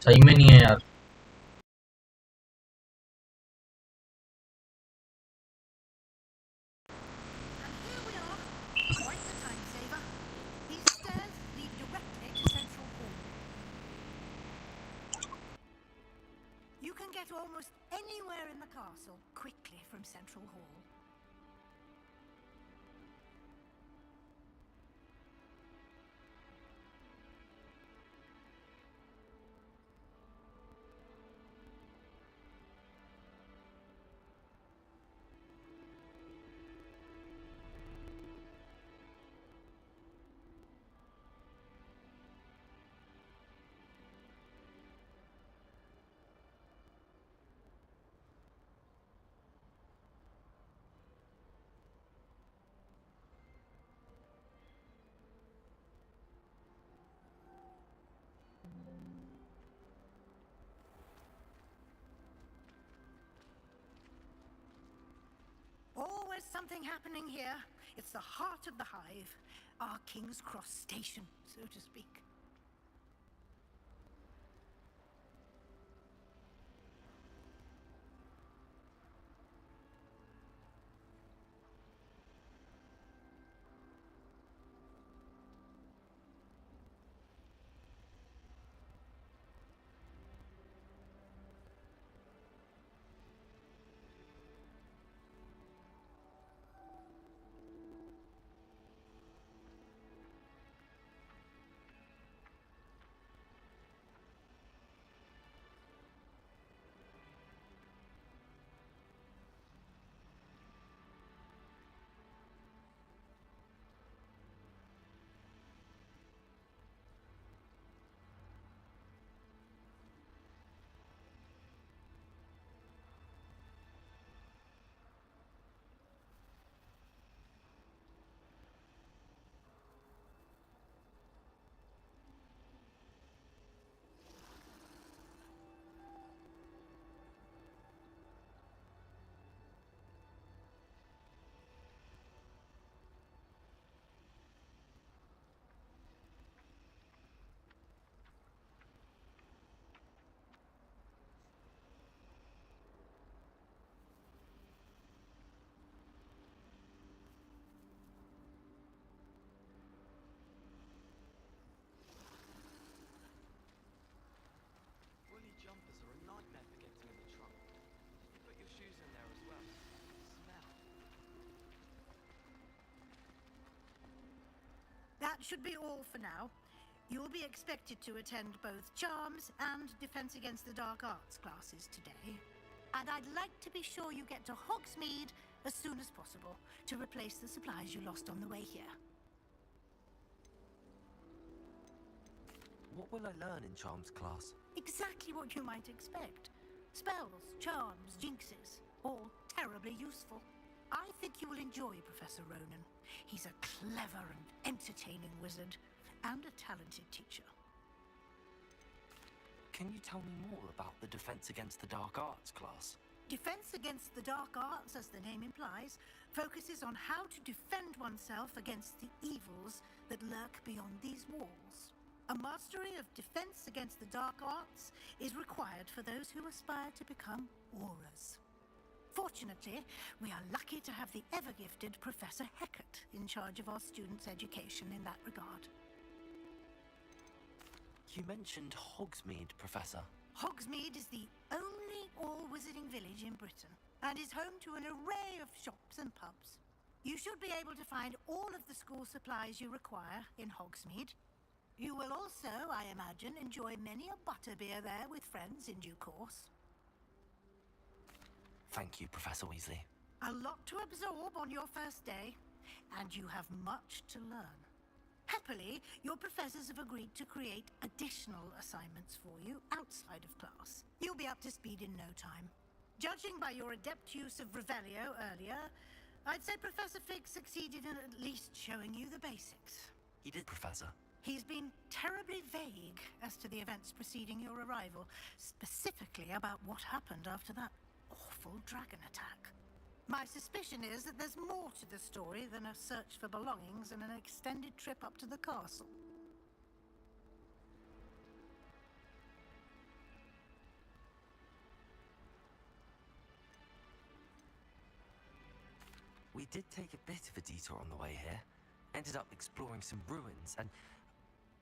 सही में नहीं है यार। And here we are. Quite the time saver. These stairs lead directly to Central Hall. You can get almost anywhere in the castle quickly from Central Hall. Always something happening here. It's the heart of the hive. Our King's Cross station, so to speak. That should be all for now. You'll be expected to attend both Charms and Defense Against the Dark Arts classes today. And I'd like to be sure you get to Hogsmeade as soon as possible to replace the supplies you lost on the way here. What will I learn in Charms class? Exactly what you might expect. Spells, charms, jinxes, all terribly useful. I think you will enjoy Professor Ronan. He's a clever and entertaining wizard, and a talented teacher. Can you tell me more about the Defense Against the Dark Arts class? Defense Against the Dark Arts, as the name implies, focuses on how to defend oneself against the evils that lurk beyond these walls. A mastery of defense against the dark arts is required for those who aspire to become auras. Fortunately, we are lucky to have the ever-gifted Professor Heckert in charge of our students' education in that regard. You mentioned Hogsmeade, Professor. Hogsmeade is the only all-wizarding village in Britain and is home to an array of shops and pubs. You should be able to find all of the school supplies you require in Hogsmeade. You will also, I imagine, enjoy many a butterbeer there with friends in due course. Thank you, Professor Weasley. A lot to absorb on your first day, and you have much to learn. Happily, your professors have agreed to create additional assignments for you outside of class. You'll be up to speed in no time. Judging by your adept use of Revelio earlier, I'd say Professor Fig succeeded in at least showing you the basics. He did, Professor. He's been terribly vague as to the events preceding your arrival, specifically about what happened after that awful dragon attack. My suspicion is that there's more to the story than a search for belongings and an extended trip up to the castle. We did take a bit of a detour on the way here. Ended up exploring some ruins, and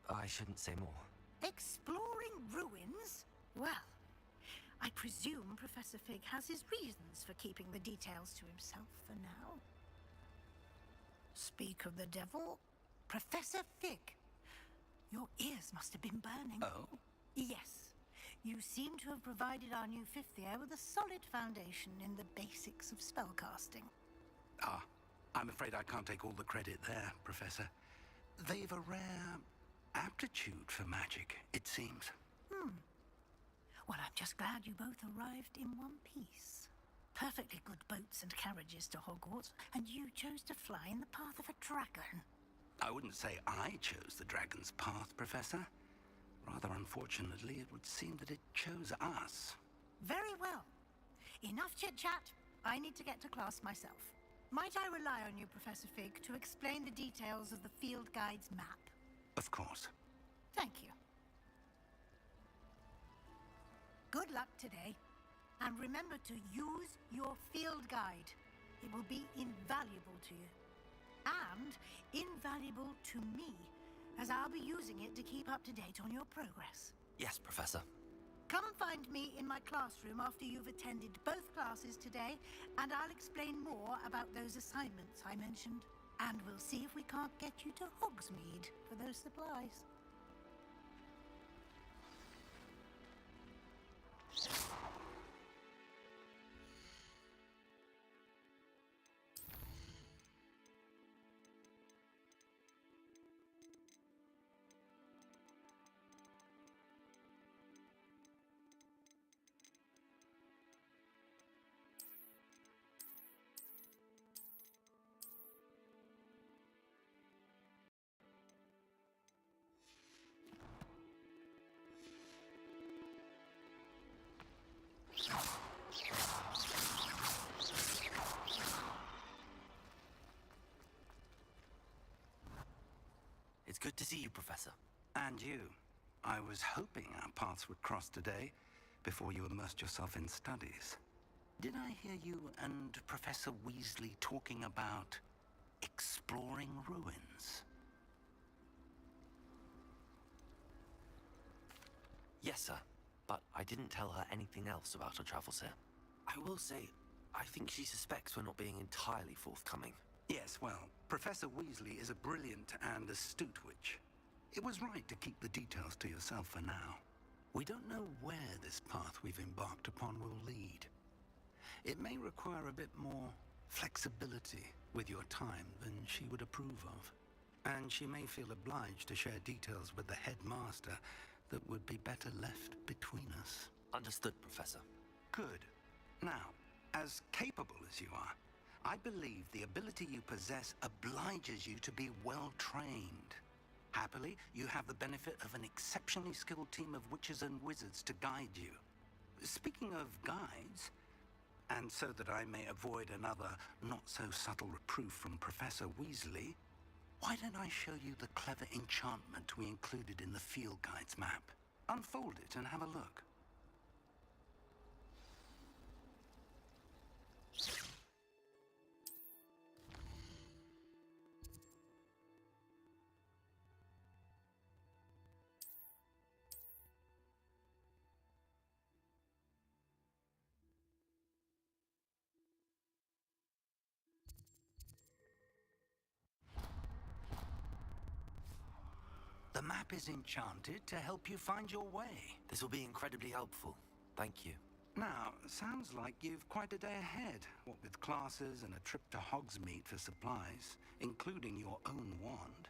I shouldn't say more. Exploring ruins? Well, I presume Professor Fig has his reasons for keeping the details to himself for now. Speak of the devil, Professor Fig. Your ears must have been burning. Oh? Yes. You seem to have provided our new fifth year with a solid foundation in the basics of spellcasting. Ah, I'm afraid I can't take all the credit there, Professor. They've a rare aptitude for magic, it seems. Well, I'm just glad you both arrived in one piece. Perfectly good boats and carriages to Hogwarts, and you chose to fly in the path of a dragon. I wouldn't say I chose the dragon's path, Professor. Rather unfortunately, it would seem that it chose us. Very well. Enough chit-chat. I need to get to class myself. Might I rely on you, Professor Fig, to explain the details of the field guide's map? Of course. Thank you. Good luck today, and remember to use your field guide. It will be invaluable to you, and invaluable to me, as I'll be using it to keep up to date on your progress. Yes, Professor. Come and find me in my classroom after you've attended both classes today, and I'll explain more about those assignments I mentioned. And we'll see if we can't get you to Hogsmeade for those supplies. It's good to see you, Professor. And you. I was hoping our paths would cross today, before you immersed yourself in studies. Did I hear you and Professor Weasley talking about exploring ruins? Yes, sir. But I didn't tell her anything else about our travels here. I will say, I think she suspects we're not being entirely forthcoming. Yes, well, Professor Weasley is a brilliant and astute witch. It was right to keep the details to yourself for now. We don't know where this path we've embarked upon will lead. It may require a bit more flexibility with your time than she would approve of. And she may feel obliged to share details with the headmaster that would be better left between us. Understood, Professor. Good. Now, as capable as you are, I believe the ability you possess obliges you to be well trained. Happily, you have the benefit of an exceptionally skilled team of witches and wizards to guide you. Speaking of guides, and so that I may avoid another not-so-subtle reproof from Professor Weasley, Why don't I show you the clever enchantment we included in the field guide's map? Unfold it and have a look. The map is enchanted to help you find your way. This will be incredibly helpful. Thank you. Now, sounds like you've quite a day ahead, what with classes and a trip to Hogsmeade for supplies, including your own wand.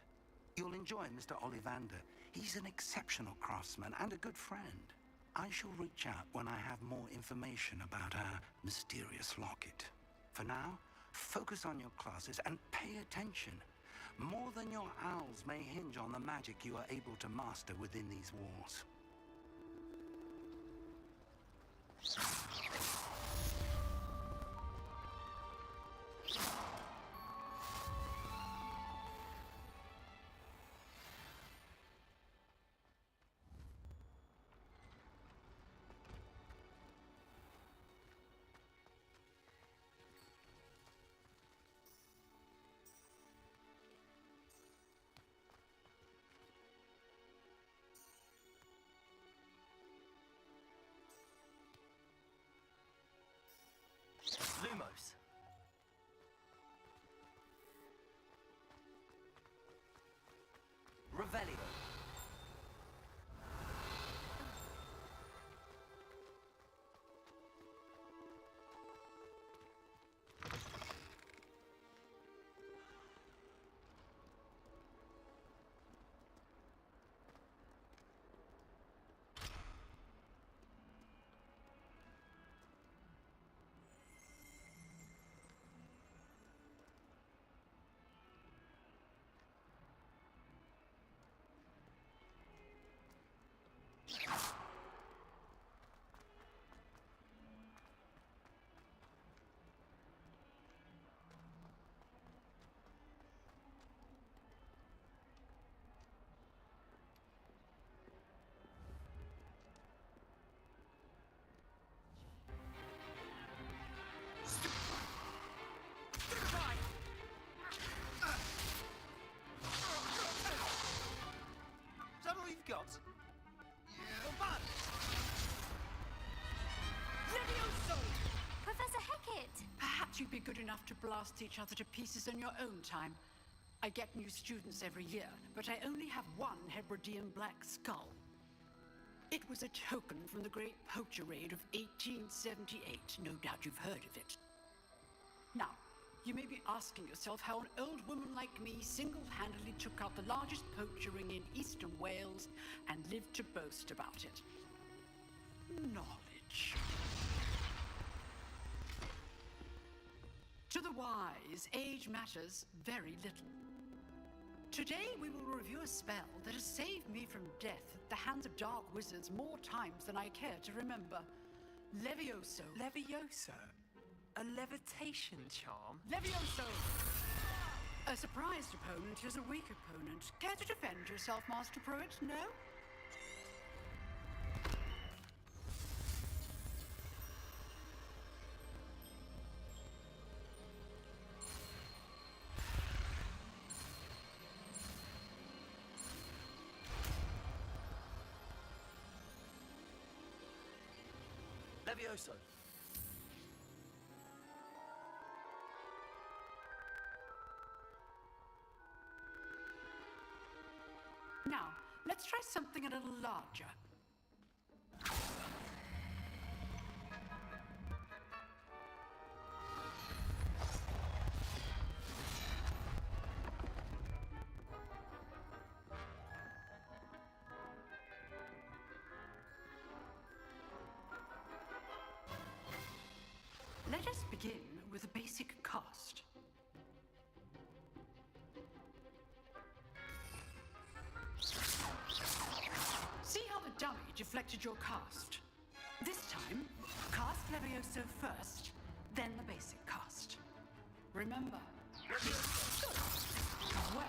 You'll enjoy Mr. Ollivander. He's an exceptional craftsman and a good friend. I shall reach out when I have more information about our mysterious locket. For now, focus on your classes and pay attention. More than your owls may hinge on the magic you are able to master within these walls. Lumos. Revelio. Is that all you've got? Levioso! Professor Hecat! Perhaps you'd be good enough to blast each other to pieces in your own time. I get new students every year, but I only have one Hebridean black skull. It was a token from the Great Poacher Raid of 1878. No doubt you've heard of it. Now, you may be asking yourself how an old woman like me single-handedly took out the largest poacher ring in eastern Wales and lived to boast about it. Knowledge. To the wise, age matters very little. Today we will review a spell that has saved me from death at the hands of dark wizards more times than I care to remember. Levioso. Levioso? A levitation charm? Levioso! A surprised opponent is a weak opponent. Care to defend yourself, Master Pruitt? No? Levioso. Now, let's try something a little larger. Let us begin with a basic cast. See how the dummy deflected your cast? This time, cast Levioso first, then the basic cast. Remember. Well,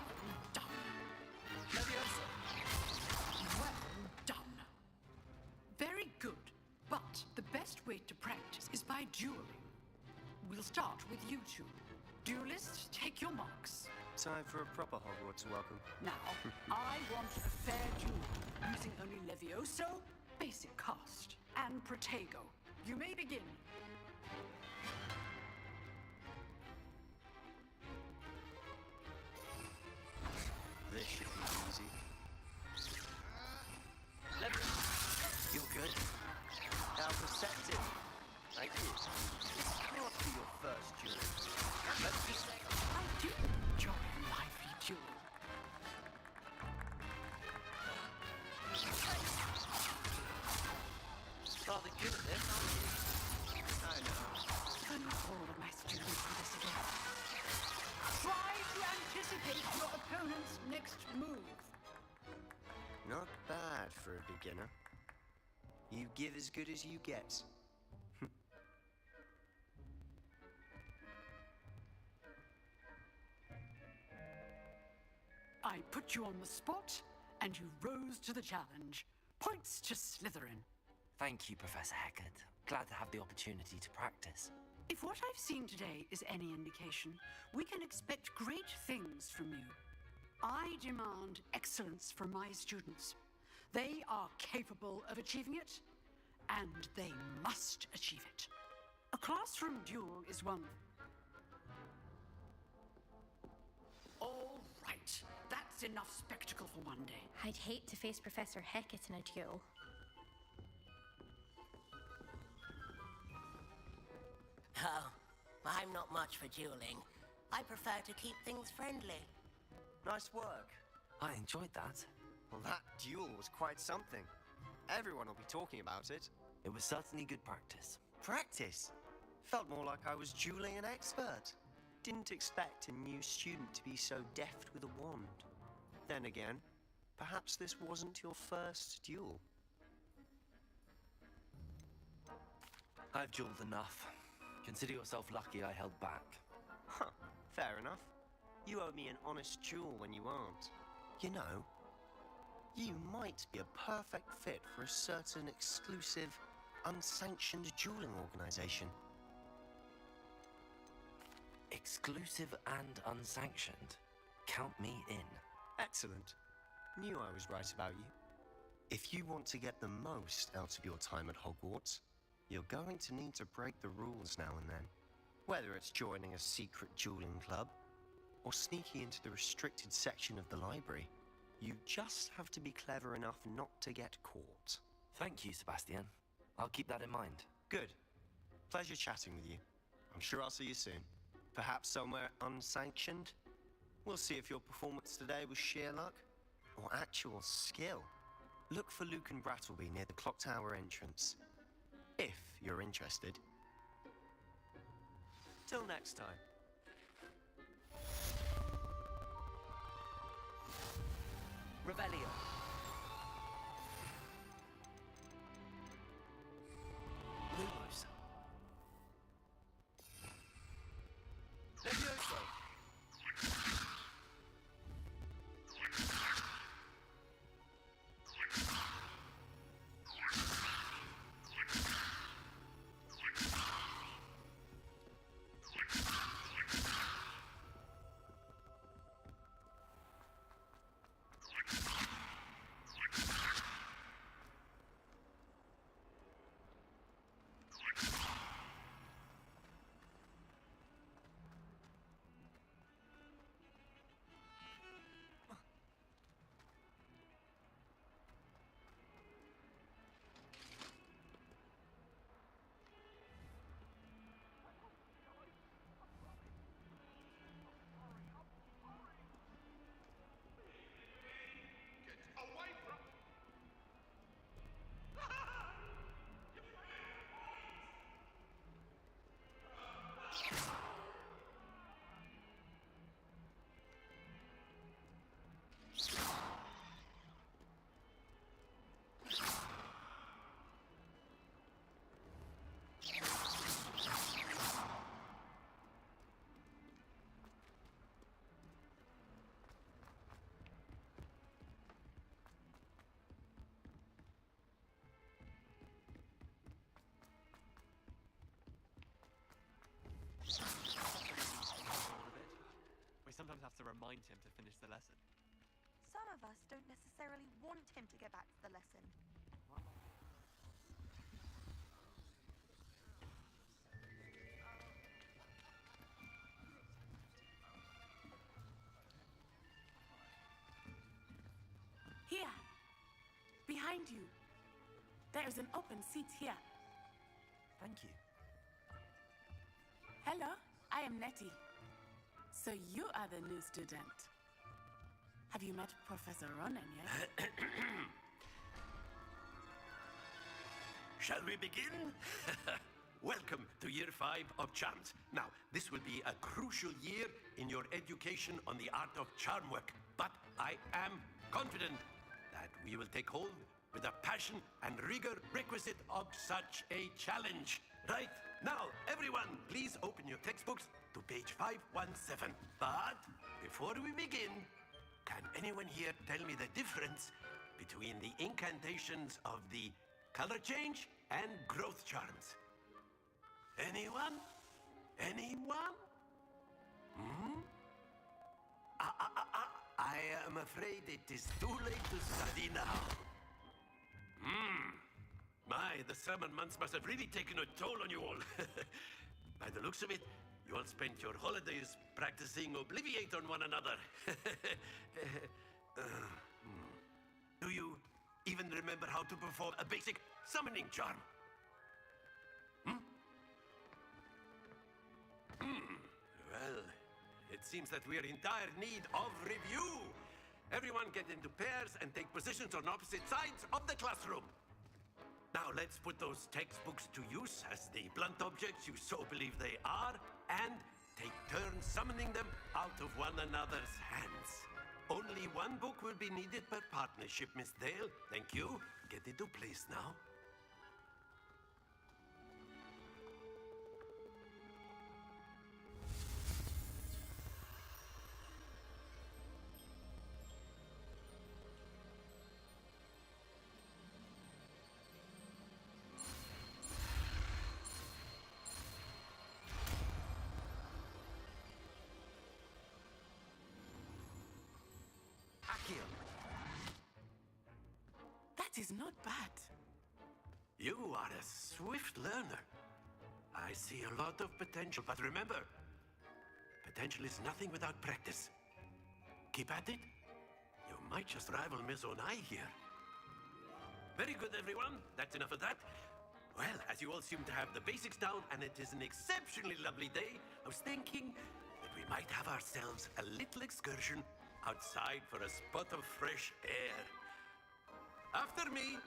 start with you two. Duelists, take your marks. Time for a proper Hogwarts welcome. Now, I want a fair duel, using only Levioso, basic cast, and Protego. You may begin. This should be easy. You're good. How perceptive. Thank you. This can't be your first duel. Let's just... I do enjoy a lively duel. Rather good at this, aren't you? I know. Only all of my students do this again. Try to anticipate your opponent's next move. Not bad for a beginner. You give as good as you get. I put you on the spot, and you rose to the challenge. Points to Slytherin. Thank you, Professor Heckert. Glad to have the opportunity to practice. If what I've seen today is any indication, we can expect great things from you. I demand excellence from my students. They are capable of achieving it, and they must achieve it. A classroom duel is one. All right, that's enough spectacle for one day. I'd hate to face Professor Heckett in a duel. Oh, I'm not much for dueling. I prefer to keep things friendly. Nice work. I enjoyed that. Well, that duel was quite something. Everyone will be talking about it. It was certainly good practice. Practice? Felt more like I was dueling an expert. Didn't expect a new student to be so deft with a wand. Then again, perhaps this wasn't your first duel. I've dueled enough. Consider yourself lucky I held back. Huh, fair enough. You owe me an honest duel when you aren't. You know, you might be a perfect fit for a certain exclusive, unsanctioned dueling organization. Exclusive and unsanctioned. Count me in. Excellent. Knew I was right about you. If you want to get the most out of your time at Hogwarts, you're going to need to break the rules now and then. Whether it's joining a secret dueling club, or sneaking into the restricted section of the library, you just have to be clever enough not to get caught. Thank you, Sebastian. I'll keep that in mind. Good. Pleasure chatting with you. I'm sure I'll see you soon. Perhaps somewhere unsanctioned? We'll see if your performance today was sheer luck or actual skill. Look for Luke and Brattleby near the clock tower entrance, if you're interested. Till next time. Revelio. Lumos. Levioso. have to remind him to finish the lesson. Some of us don't necessarily want him to get back to the lesson. Here. Behind you. There is an open seat here. Thank you. Hello, I am Nettie. So you are the new student. Have you met Professor Ronan yet? Shall we begin? Welcome to year 5 of charms. Now, this will be a crucial year in your education on the art of charm work, but I am confident that we will take hold with the passion and rigor requisite of such a challenge. Right, now, everyone, please open your textbooks to page 517. But before we begin, can anyone here tell me the difference between the incantations of the color change and growth charms? Anyone? Anyone? I am afraid it is too late to study now. My, the summer months must have really taken a toll on you all. By the looks of it, you all spent your holidays practicing Obliviate on one another. Do you even remember how to perform a basic summoning charm? Well, it seems that we are in dire need of review. Everyone get into pairs and take positions on opposite sides of the classroom. Now let's put those textbooks to use as the blunt objects you so believe they are, and take turns summoning them out of one another's hands. Only one book will be needed per partnership, Miss Dale. Thank you. Get into place now. That is not bad. You are a swift learner. I see a lot of potential, but remember, potential is nothing without practice. Keep at it. You might just rival Miss Onai here. Very good, everyone. That's enough of that. Well, as you all seem to have the basics down, and it is an exceptionally lovely day, I was thinking that we might have ourselves a little excursion outside for a spot of fresh air. After me.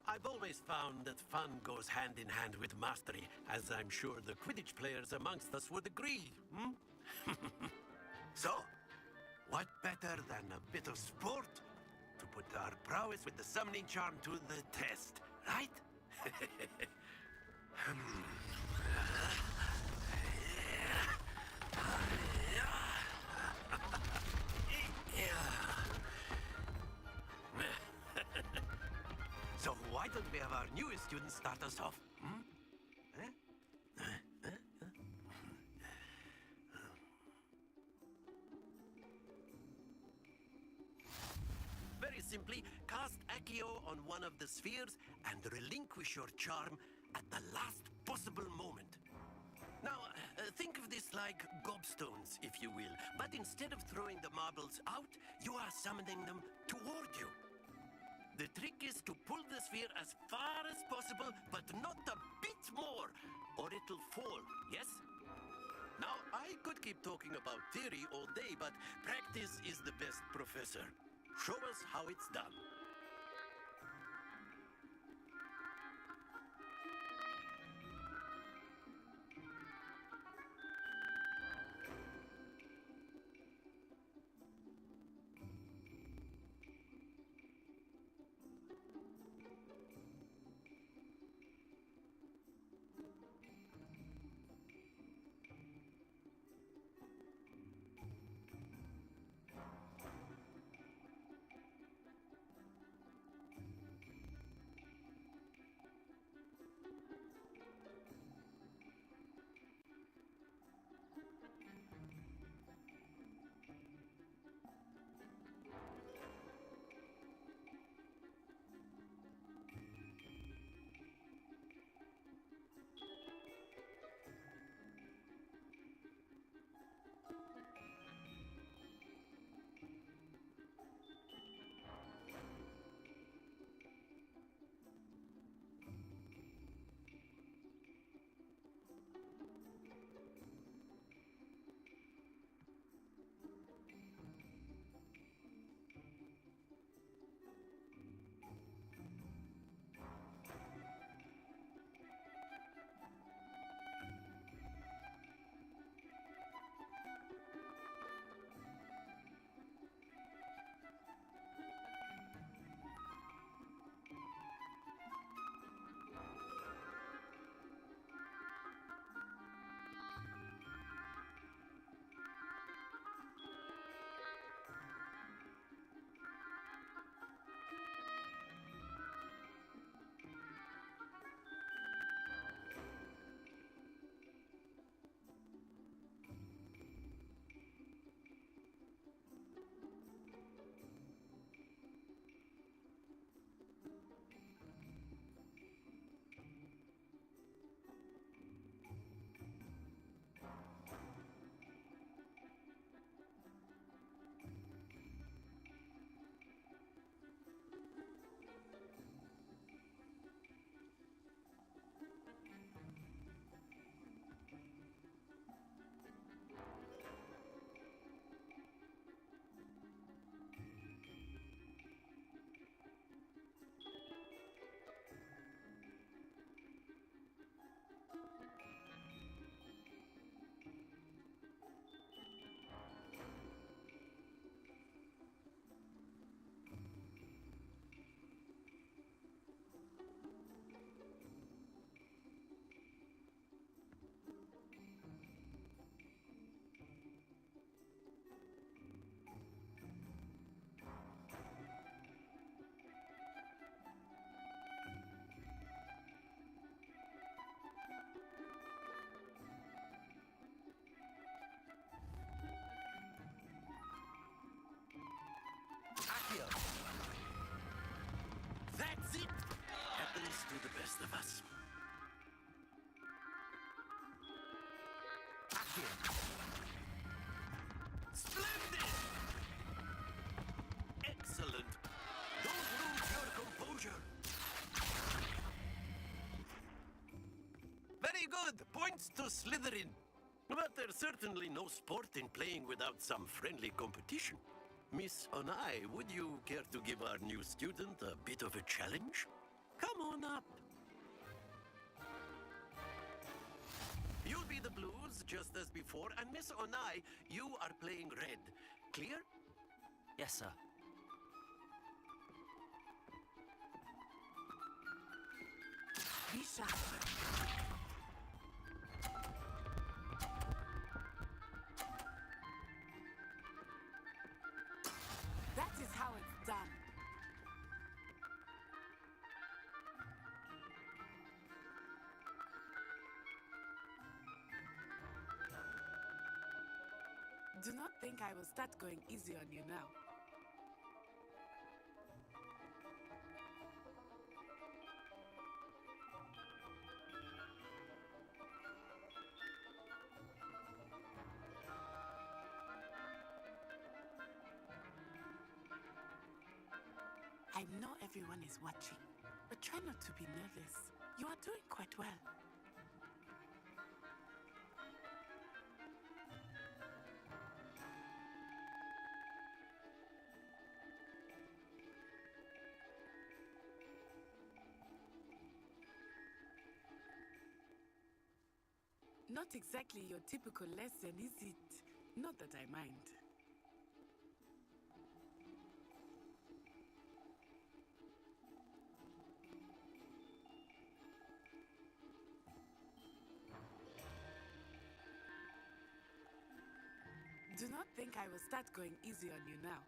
I've always found that fun goes hand in hand with mastery, as I'm sure the Quidditch players amongst us would agree. So, what better than a bit of sport to put our prowess with the summoning charm to the test, right? So why don't we have our newest student start us off? Very simply, cast Accio on one of the spheres and relinquish your charm at the last possible moment. Now, Think of this like gobstones, if you will. But instead of throwing the marbles out, you are summoning them toward you. The trick is to pull the sphere as far as possible, but not a bit more, or it'll fall, yes? Now, I could keep talking about theory all day, but practice is the best professor. Show us how it's done. That's it! Happens to the best of us. Accio. Splendid! Excellent! Don't lose your composure! Very good! Points to Slytherin. But there's certainly no sport in playing without some friendly competition. Miss Onai, would you care to give our new student a bit of a challenge? Come on up. You'll be the blues, just as before, and Miss Onai, you are playing red. Clear? Yes, sir. Be sharp. That is how it's done. Do not think I will start going easy on you now. everyone is watching, but try not to be nervous. You are doing quite well. Not exactly your typical lesson, is it? Not that I mind. Do not think I will start going easy on you now.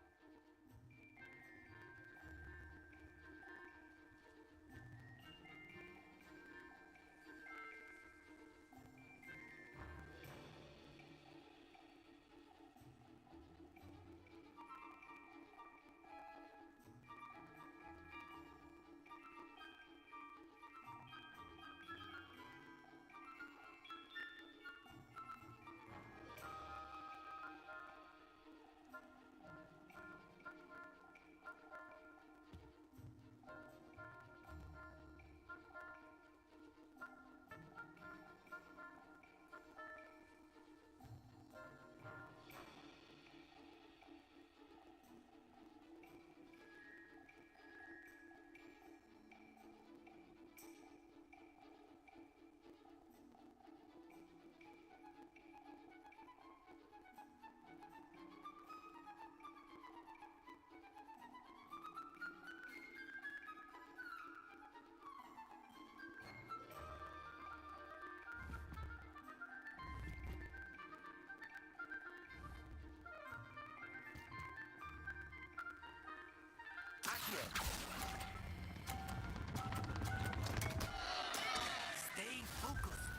Stay focused.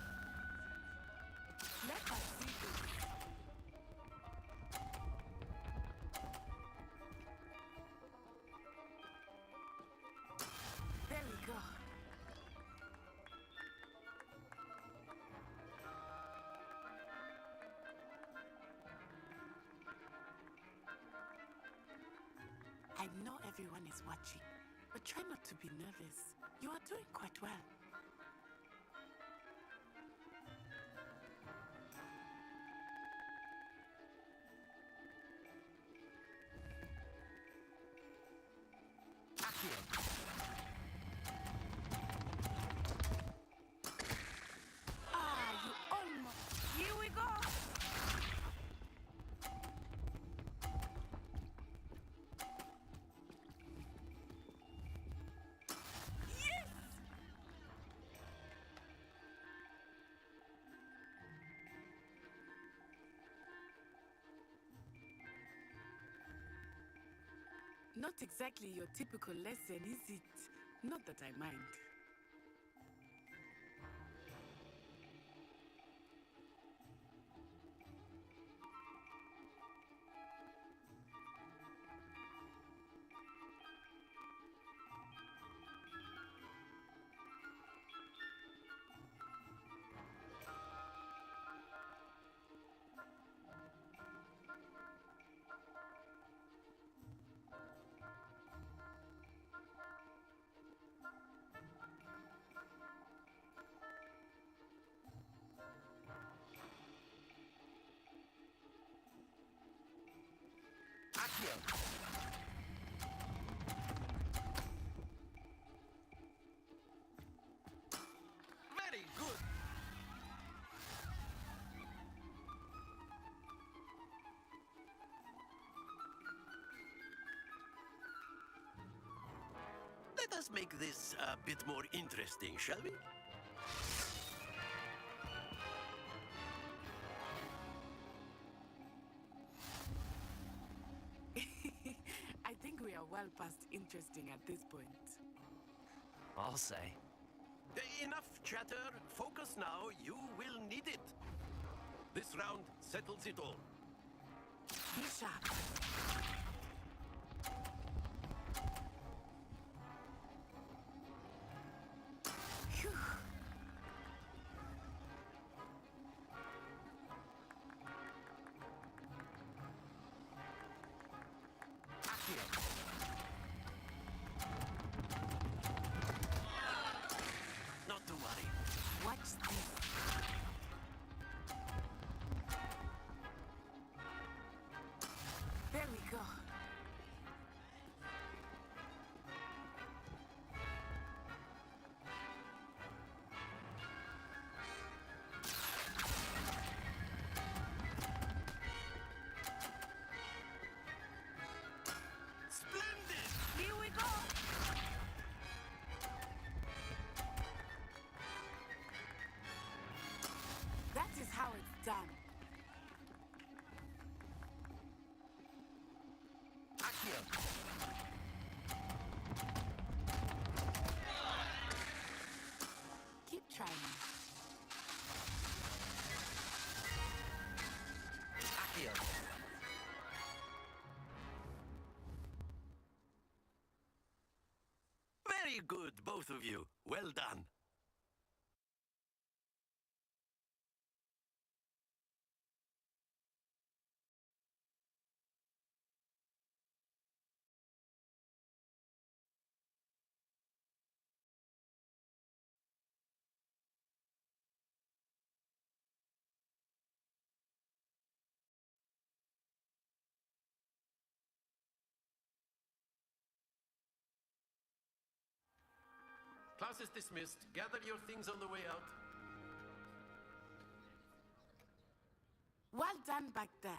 Let us see this. There we go. I know everyone is watching, but try not to be nervous. You are doing quite well. Ah, you almost. Here we go. Yes! Not exactly your typical lesson, is it? Not that I mind. Very good. Let us make this a bit more interesting, shall we? I think we are well past interesting at this point. I'll say. Enough chatter. Focus now. You will need it. This round settles it all. Be sharp. Phew. Accio! Keep trying. Accio! Very good, both of you. Well done. Class is dismissed. Gather your things on the way out. Well done back there.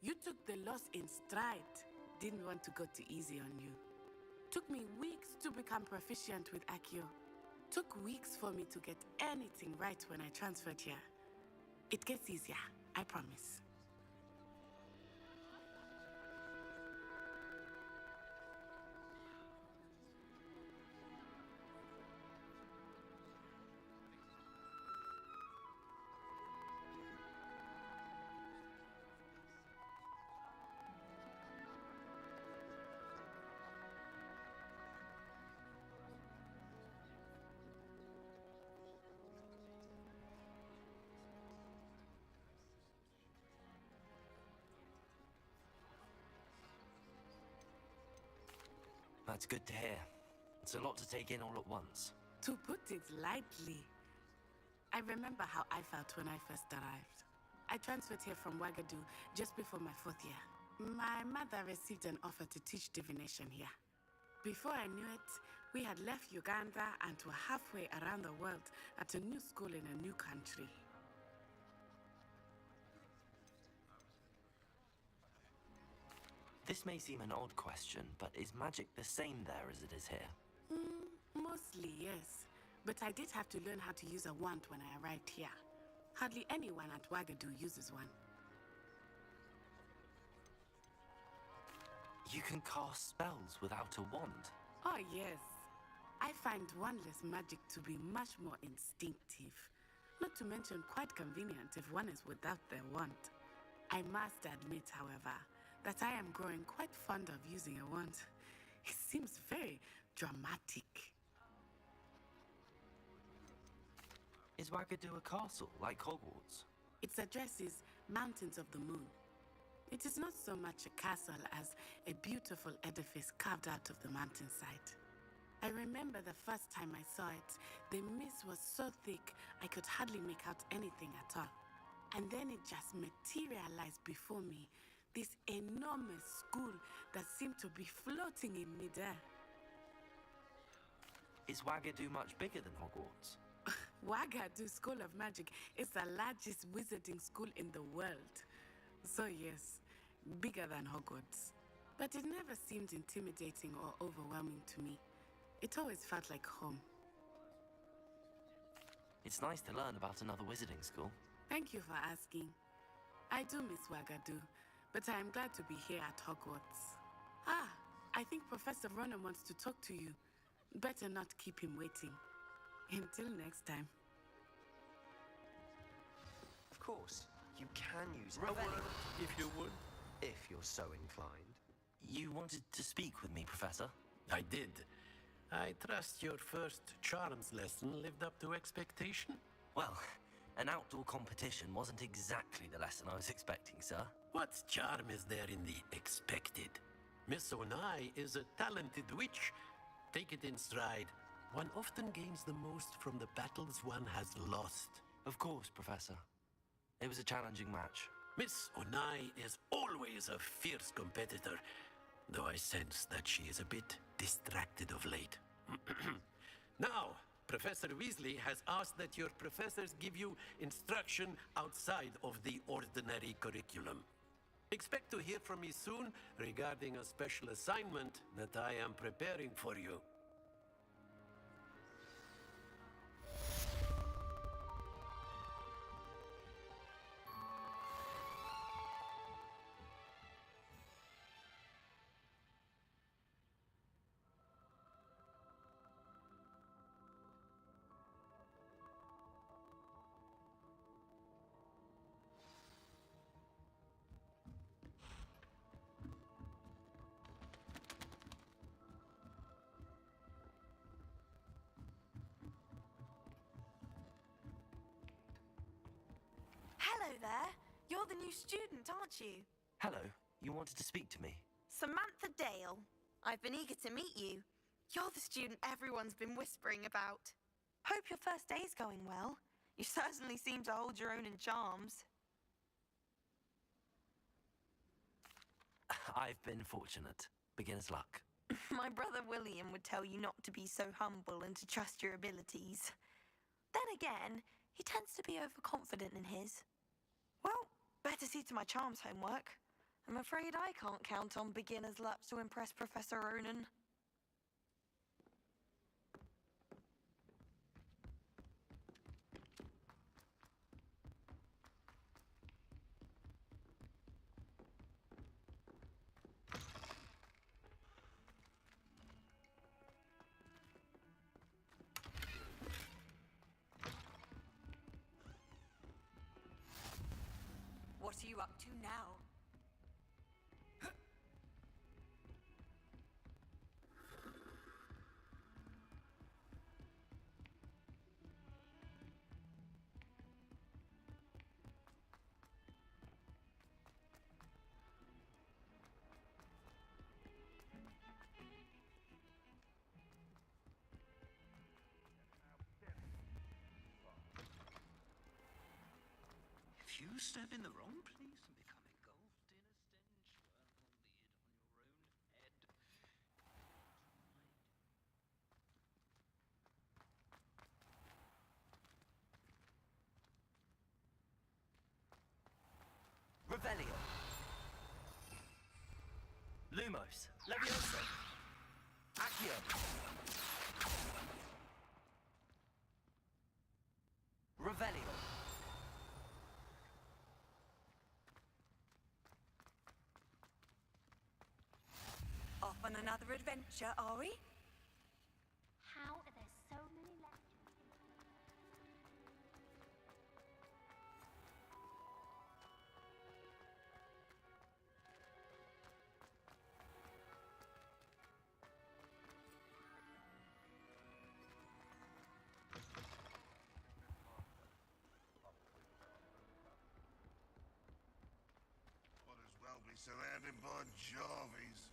You took the loss in stride. Didn't want to go too easy on you. Took me weeks to become proficient with Accio. Took weeks for me to get anything right when I transferred here. It gets easier, I promise. That's good to hear. It's a lot to take in all at once. To put it lightly, I remember how I felt when I first arrived. I transferred here from Ouagadougou just before my 4th year. My mother received an offer to teach divination here. Before I knew it, we had left Uganda and were halfway around the world at a new school in a new country. This may seem an odd question, but is magic the same there as it is here? Mostly, yes. But I did have to learn how to use a wand when I arrived here. Hardly anyone at Ouagadougou uses one. You can cast spells without a wand? Oh, yes. I find wandless magic to be much more instinctive. Not to mention quite convenient if one is without their wand. I must admit, however, that I am growing quite fond of using a wand. It seems very dramatic. Is Ouagadougou a castle, like Hogwarts? Its address is Mountains of the Moon. It is not so much a castle as a beautiful edifice carved out of the mountainside. I remember the first time I saw it, the mist was so thick I could hardly make out anything at all. And then it just materialized before me, this enormous school that seemed to be floating in midair. Is Ouagadougou much bigger than Hogwarts? Ouagadougou School of Magic is the largest wizarding school in the world. So yes, bigger than Hogwarts. But it never seemed intimidating or overwhelming to me. It always felt like home. It's nice to learn about another wizarding school. Thank you for asking. I do miss Ouagadougou, but I am glad to be here at Hogwarts. Ah, I think Professor Ronan wants to talk to you. Better not keep him waiting. Until next time. Of course, you can use A word, if you would. if you're so inclined. You wanted to speak with me, Professor? I did. I trust your first charms lesson lived up to expectation? Well, an outdoor competition wasn't exactly the lesson I was expecting, sir. What charm is there in the expected? Miss Onai is a talented witch. Take it in stride. One often gains the most from the battles one has lost. Of course, Professor. It was a challenging match. Miss Onai is always a fierce competitor, though I sense that she is a bit distracted of late. Now, Professor Weasley has asked that your professors give you instruction outside of the ordinary curriculum. Expect to hear from me soon regarding a special assignment that I am preparing for you. there. You're the new student, aren't you? Hello, you wanted to speak to me? Samantha Dale. I've been eager to meet you. You're the student everyone's been whispering about. Hope your first day's going well. You certainly seem to hold your own in charms. I've been fortunate. Beginner's luck. My brother William would tell you not to be so humble and to trust your abilities. Then again, he tends to be overconfident in his. Well, better see to my charms homework. I'm afraid I can't count on beginner's luck to impress Professor Ronan. What are you up to now? If you step in the wrong place and become engulfed in a stench, well, be it on your own head. Revelio. Lumos. Levioso. Accio. Revelio. Off on another adventure, are we? How are there so many lectures? Might as well be surrounded by Jarvies.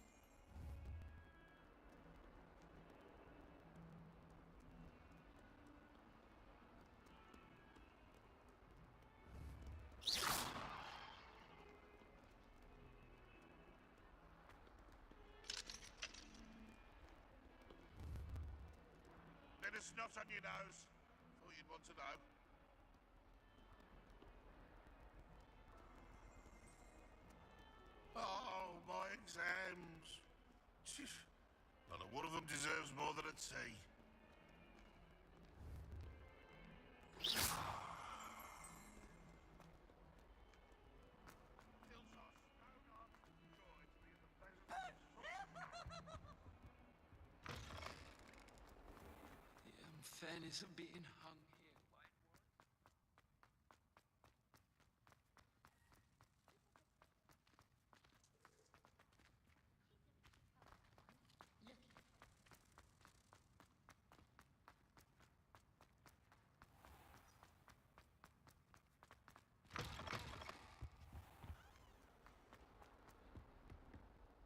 Bit of snot on your nose. Thought you'd want to know. Oh, my exams. Not a one of them deserves more than a T. The unfairness of being hung here, White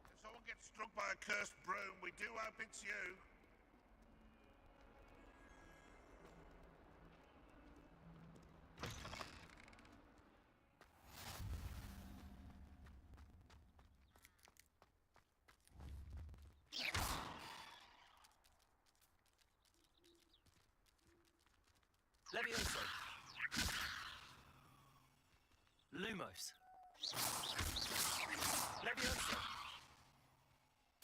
If someone gets struck by a cursed broom, we do hope it's you. Levioso. Lumos. Levioso.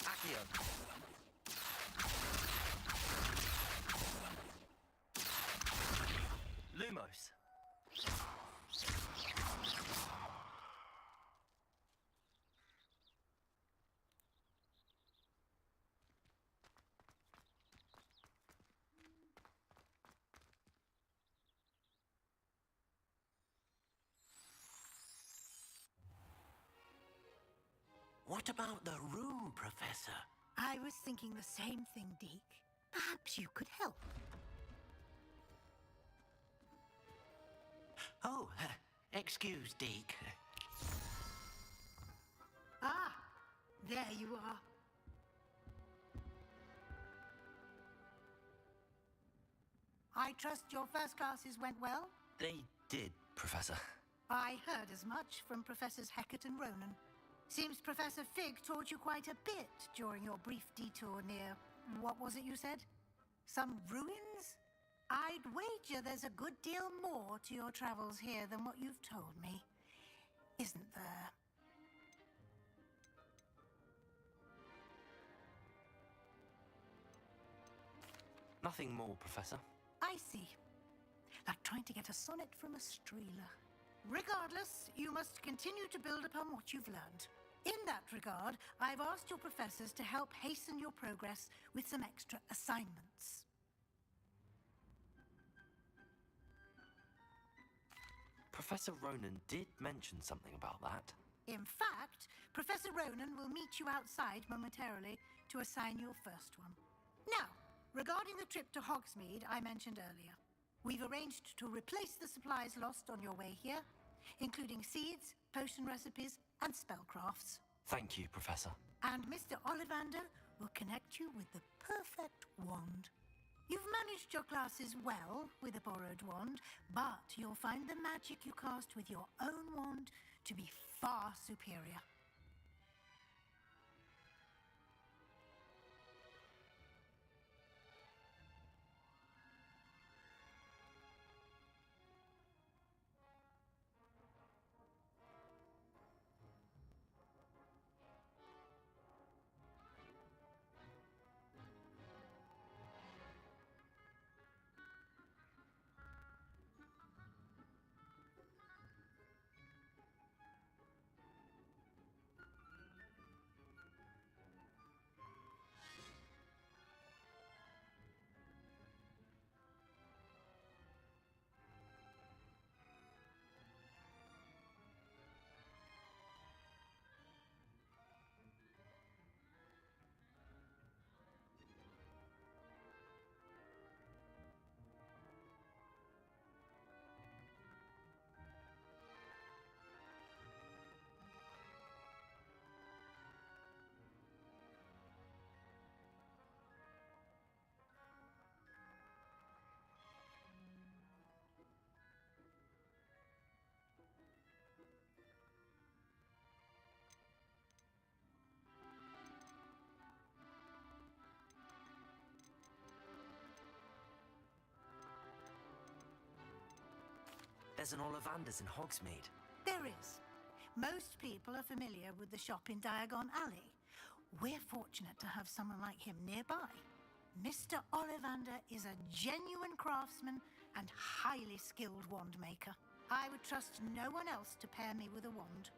Accio. Lumos. What about the room, Professor? I was thinking the same thing, Deke. Perhaps you could help. Oh, Excuse, Deke. Ah, there you are. I trust your first classes went well? They did, Professor. I heard as much from Professors Hecat and Ronan. Seems Professor Fig taught you quite a bit during your brief detour near... what was it you said? Some ruins? I'd wager there's a good deal more to your travels here than what you've told me. Isn't there? Nothing more, Professor. I see. Like trying to get a sonnet from a streeler. Regardless, you must continue to build upon what you've learned. In that regard, I've asked your professors to help hasten your progress with some extra assignments. Professor Ronan did mention something about that. In fact, Professor Ronan will meet you outside momentarily to assign your first one. Now, regarding the trip to Hogsmeade I mentioned earlier, we've arranged to replace the supplies lost on your way here, including seeds, potion recipes, and spellcrafts. Thank you, Professor. And Mr. Ollivander will connect you with the perfect wand. You've managed your classes well with a borrowed wand, but you'll find the magic you cast with your own wand to be far superior. There's an Ollivander's in Hogsmeade. There is. Most people are familiar with the shop in Diagon Alley. We're fortunate to have someone like him nearby. Mr. Ollivander is a genuine craftsman and highly skilled wand maker. I would trust no one else to pair me with a wand.